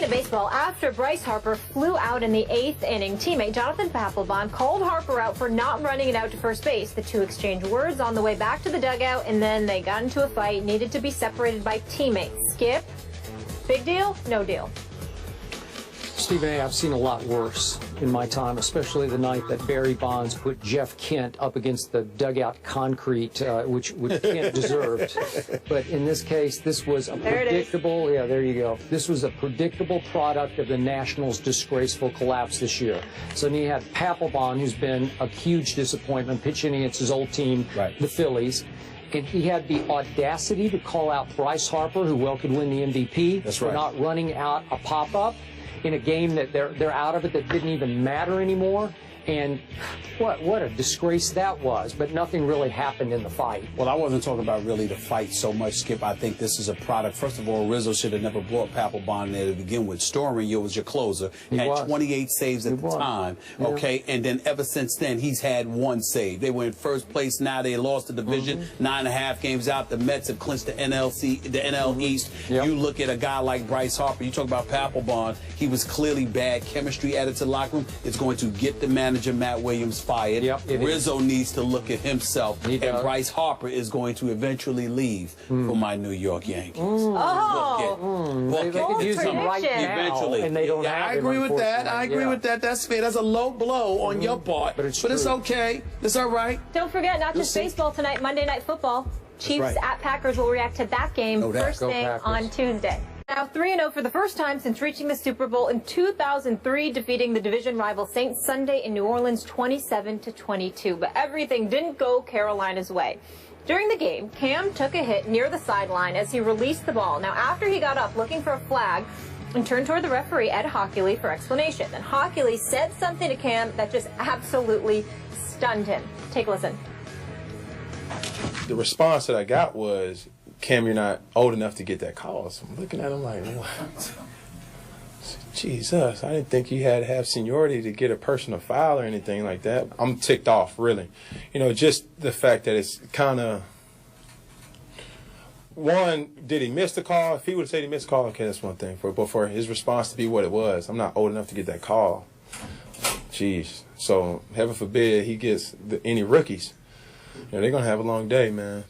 to baseball. After Bryce Harper flew out in the 8th inning, teammate Jonathan Papelb called Harper out for not running it out to first base. The two exchanged words on the way back to the dugout, and then they got into a fight, needed to be separated by teammates. Skip, big deal? No deal. Stephen A., I've seen a lot worse in my time, especially the night that Barry Bonds put Jeff Kent up against the dugout concrete, which Kent deserved. But in this case, this was a predictable, yeah, there you go. This was a predictable product of the Nationals' disgraceful collapse this year. So then you had Papelb, who's been a huge disappointment, pitching against his old team, the Phillies. And he had the audacity to call out Bryce Harper, who well could win the MVP, for not running out a pop-up in a game that they're out of it, that didn't even matter anymore. And what a disgrace that was. But nothing really happened in the fight. Well, I wasn't talking about really the fight so much, Skip. I think this is a product. First of all, Rizzo should have never brought Papelb there to begin with. Storing was your closer. He had 28 saves at the time. Yeah. Okay, and then ever since then, he's had one save. They were in first place. Now they lost the division. 9.5 games out. The Mets have clinched the NL East. You look at a guy like Bryce Harper. You talk about Papelb. He was clearly bad chemistry added to the locker room. It's going to get the manager Matt Williams fired. Rizzo needs to look at himself, and Bryce Harper is going to eventually leave for my New York Yankees. They could use him right now, eventually. And they don't have I agree with that. I agree with that. That's fair. That's a low blow on your part, but it's okay. It's all right. Don't forget, not just baseball tonight, Monday Night Football. Chiefs at Packers will react to that game first thing on Tuesday. Now 3-0 for the first time since reaching the Super Bowl in 2003, defeating the division rival Saints Sunday in New Orleans 27-22. But everything didn't go Carolina's way. During the game, Cam took a hit near the sideline as he released the ball. Now after he got up looking for a flag and turned toward the referee, Ed Hockley, for explanation. Then Hockley said something to Cam that just absolutely stunned him. Take a listen. The response that I got was, Cam, you're not old enough to get that call. So I'm looking at him like, what? Jesus, I didn't think you had to have seniority to get a personal foul or anything like that. I'm ticked off, really. You know, just the fact that it's kind of, one, did he miss the call? If he would have said he missed the call, okay, that's one thing. But for his response to be what it was, I'm not old enough to get that call. Jeez. So, heaven forbid he gets any rookies. You know, they're going to have a long day, man.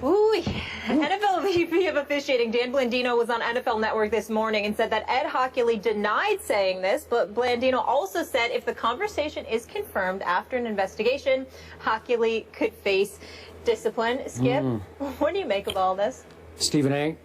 Ooh, NFL VP of officiating Dan Blandino was on NFL Network this morning and said that Ed Hockley denied saying this, but Blandino also said if the conversation is confirmed after an investigation, Hockley could face discipline. Skip, what do you make of all this? Stephen A.,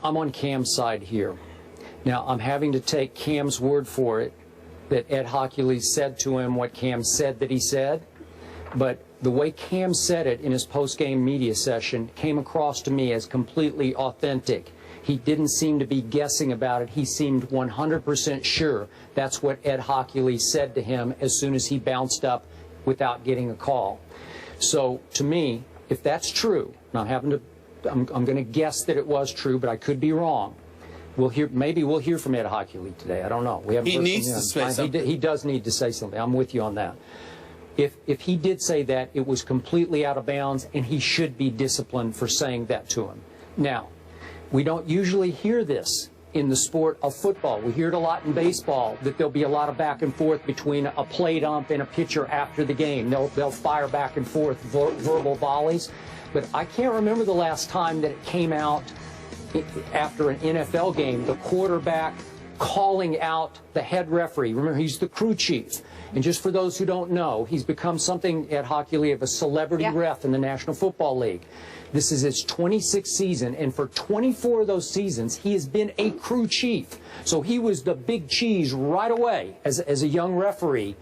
I'm on Cam's side here. Now, I'm having to take Cam's word for it that Ed Hockley said to him what Cam said that he said, but the way Cam said it in his post-game media session came across to me as completely authentic. He didn't seem to be guessing about it. He seemed 100% sure that's what Ed Hockley said to him as soon as he bounced up without getting a call. So to me, if that's true, and I'm going to guess that it was true, but I could be wrong. Maybe we'll hear from Ed Hockley today. I don't know. We haven't. He needs to say something. He does need to say something. I'm with you on that. If he did say that, it was completely out of bounds, and he should be disciplined for saying that to him. Now, we don't usually hear this in the sport of football. We hear it a lot in baseball, that there'll be a lot of back and forth between a plate ump and a pitcher after the game. They'll fire back and forth verbal volleys. But I can't remember the last time that it came out after an NFL game, the quarterback calling out the head referee. Remember, he's the crew chief. And just for those who don't know, he's become something at Hockley of a celebrity ref in the National Football League. This is his 26th season, and for 24 of those seasons, he has been a crew chief. So he was the big cheese right away as a young referee.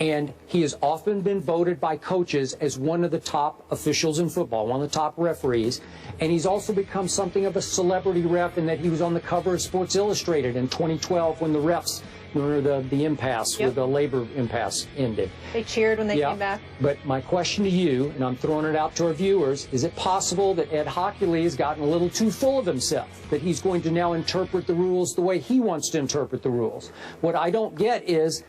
And he has often been voted by coaches as one of the top officials in football, one of the top referees. And he's also become something of a celebrity ref in that he was on the cover of Sports Illustrated in 2012 when the refs, remember the impasse, where the labor impasse ended. They cheered when they came back. But my question to you, and I'm throwing it out to our viewers, is it possible that Ed Hockley has gotten a little too full of himself, that he's going to now interpret the rules the way he wants to interpret the rules? What I don't get is,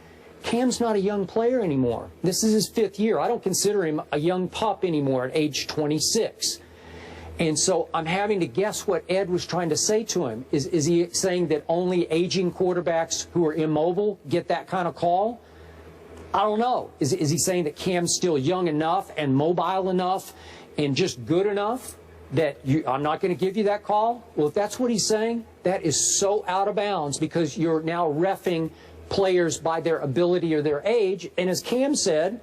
Cam's not a young player anymore. This is his 5th year. I don't consider him a young pup anymore at age 26. And so I'm having to guess what Ed was trying to say to him. Is he saying that only aging quarterbacks who are immobile get that kind of call? I don't know. Is he saying that Cam's still young enough and mobile enough and just good enough that I'm not going to give you that call? Well, if that's what he's saying, that is so out of bounds, because you're now reffing players by their ability or their age. And as Cam said,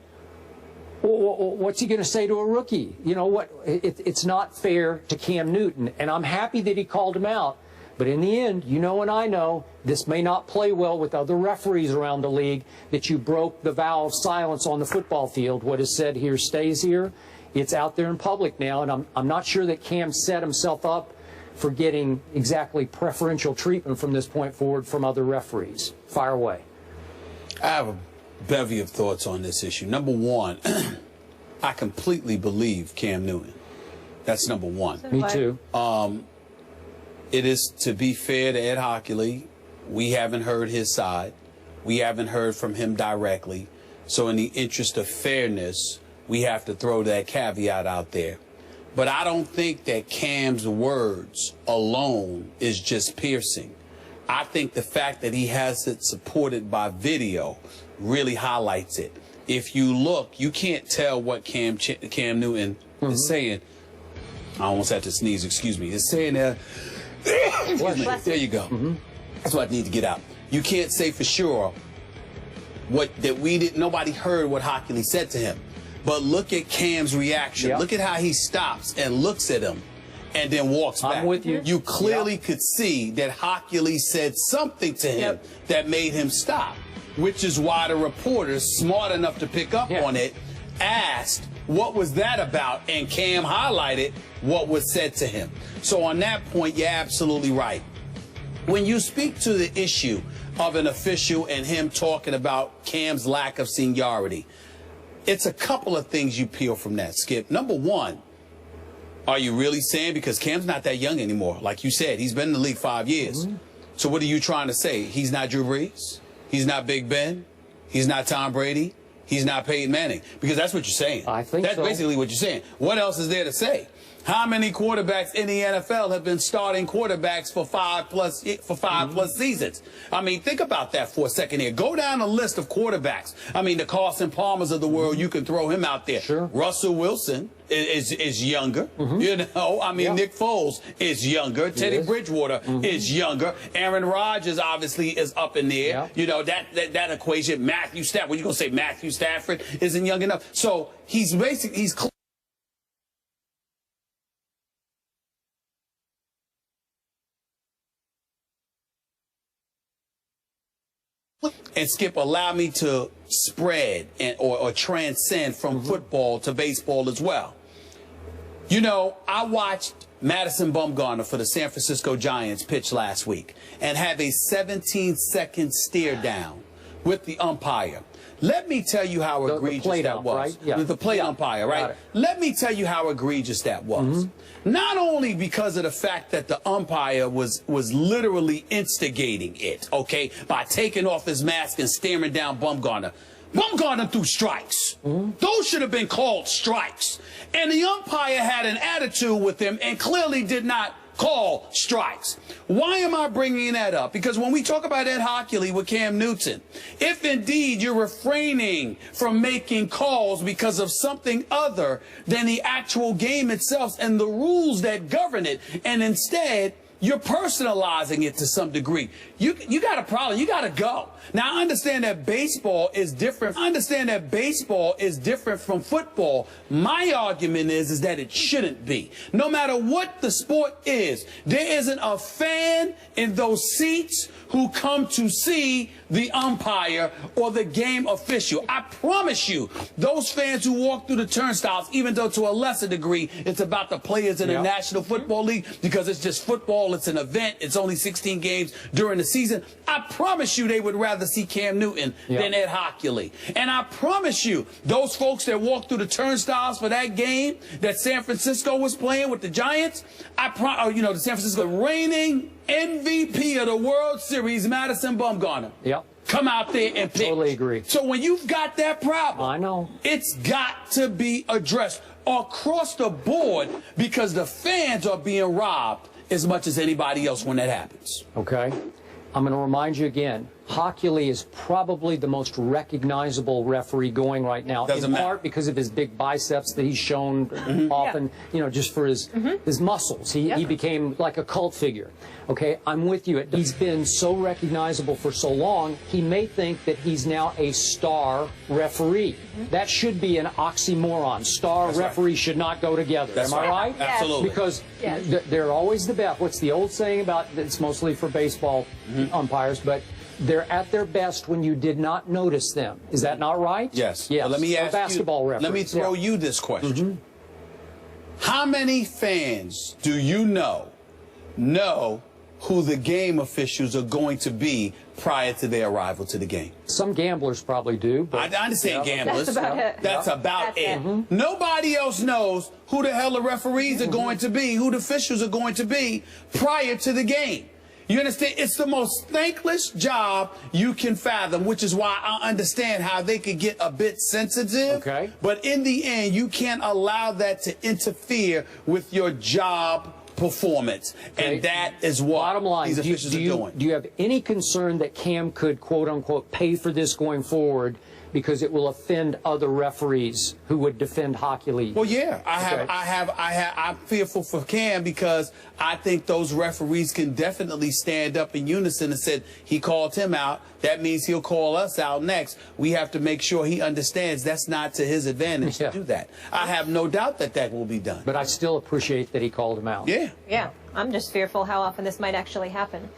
what's he going to say to a rookie? You know what? It's not fair to Cam Newton, and I'm happy that he called him out. But in the end, you know and I know, this may not play well with other referees around the league, that you broke the vow of silence on the football field. What is said here stays here. It's out there in public now, and I'm not sure that Cam set himself up for getting exactly preferential treatment from this point forward from other referees. Fire away. I have a bevy of thoughts on this issue. Number one, I completely believe Cam Newton. That's number one. Me too. It is, to be fair to Ed Hockley, we haven't heard his side. We haven't heard from him directly. So in the interest of fairness, we have to throw that caveat out there. But I don't think that Cam's words alone is just piercing. I think the fact that he has it supported by video really highlights it. If you look, you can't tell what Cam Newton is saying. I almost had to sneeze, excuse me. He's saying there you go. That's what I need to get out. You can't say for sure nobody heard what Hockley said to him. But look at Cam's reaction. Yep. Look at how he stops and looks at him and then walks back. I'm with you. You clearly could see that Hockley said something to him that made him stop, which is why the reporters, smart enough to pick up on it, asked, what was that about? And Cam highlighted what was said to him. So on that point, you're absolutely right. When you speak to the issue of an official and him talking about Cam's lack of seniority, it's a couple of things you peel from that, Skip. Number one, are you really saying, because Cam's not that young anymore, like you said, he's been in the league 5 years. So what are you trying to say? He's not Drew Brees? He's not Big Ben? He's not Tom Brady? He's not Peyton Manning? Because that's what you're saying. I think that's basically what you're saying. What else is there to say? How many quarterbacks in the NFL have been starting quarterbacks for five plus seasons? I mean, think about that for a second here. Go down a list of quarterbacks. I mean, the Carson Palmers of the world, you can throw him out there. Sure. Russell Wilson is younger. You know, I mean, Nick Foles is younger. Teddy Bridgewater is younger. Aaron Rodgers obviously is up in the air. You know, that equation. Matthew Stafford. What are you going to say? Matthew Stafford isn't young enough. So he's And Skip, allow me to spread or transcend from football to baseball as well. You know, I watched Madison Bumgarner for the San Francisco Giants pitch last week and have a 17-second stare down with the umpire. Let me tell you how egregious that was. Right? The plate umpire, right? Let me tell you how egregious that was. Not only because of the fact that the umpire was literally instigating it, okay, by taking off his mask and staring down Bumgarner. Bumgarner threw strikes. Those should have been called strikes. And the umpire had an attitude with him and clearly did not call strikes. Why am I bringing that up? Because when we talk about Ed Hockley with Cam Newton, if indeed you're refraining from making calls because of something other than the actual game itself and the rules that govern it, and instead you're personalizing it to some degree, you got a problem. You got to go. Now, I understand that baseball is different. I understand that baseball is different from football. My argument is that it shouldn't be. No matter what the sport is, there isn't a fan in those seats who come to see the umpire or the game official. I promise you, those fans who walk through the turnstiles, even though to a lesser degree, it's about the players in the National Football League, because it's just football, it's an event, it's only 16 games during the season. I promise you they would rather see Cam Newton than Ed Hockley. And I promise you, those folks that walked through the turnstiles for that game that San Francisco was playing with the Giants, the San Francisco reigning MVP of the World Series, Madison Bumgarner. come out there and pitch. Totally agree. So when you've got that problem, I know, it's got to be addressed across the board because the fans are being robbed as much as anybody else when that happens. Okay. I'm going to remind you again, Hockley is probably the most recognizable referee going right now, in part because of his big biceps that he's shown often, you know, just for his muscles. He became like a cult figure. Okay, I'm with you. He's been so recognizable for so long, he may think that he's now a star referee. That should be an oxymoron. Star referee should not go together. Am I right? Absolutely. Because they're always the best. What's the old saying about, it's mostly for baseball umpires, but they're at their best when you did not notice them. Is that not right? Yes. Yes. Well, let me ask basketball referees. Let me throw you this question. How many fans do you know who the game officials are going to be prior to their arrival to the game? Some gamblers probably do. But I understand gamblers. That's about it. That's about it. Nobody else knows who the hell the referees are going to be, who the officials are going to be prior to the game. You understand? It's the most thankless job you can fathom, which is why I understand how they could get a bit sensitive. Okay. But in the end, you can't allow that to interfere with your job performance. Okay. And that is what bottom line, these officials are doing. Do you have any concern that Cam could, quote unquote, pay for this going forward because it will offend other referees who would defend hockey league? Well, yeah, I'm fearful for Cam because I think those referees can definitely stand up in unison and said he called him out. That means he'll call us out next. We have to make sure he understands that's not to his advantage to do that. I have no doubt that that will be done. But I still appreciate that he called him out. Yeah. Yeah, I'm just fearful how often this might actually happen.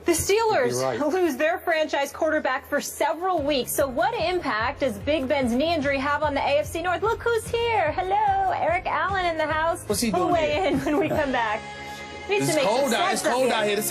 The Steelers lose their franchise quarterback for several weeks. So what impact does Big Ben's knee injury have on the AFC North? Look who's here. Hello, Eric Allen in the house. What's he doing? We'll weigh in when we come back. It's cold out here.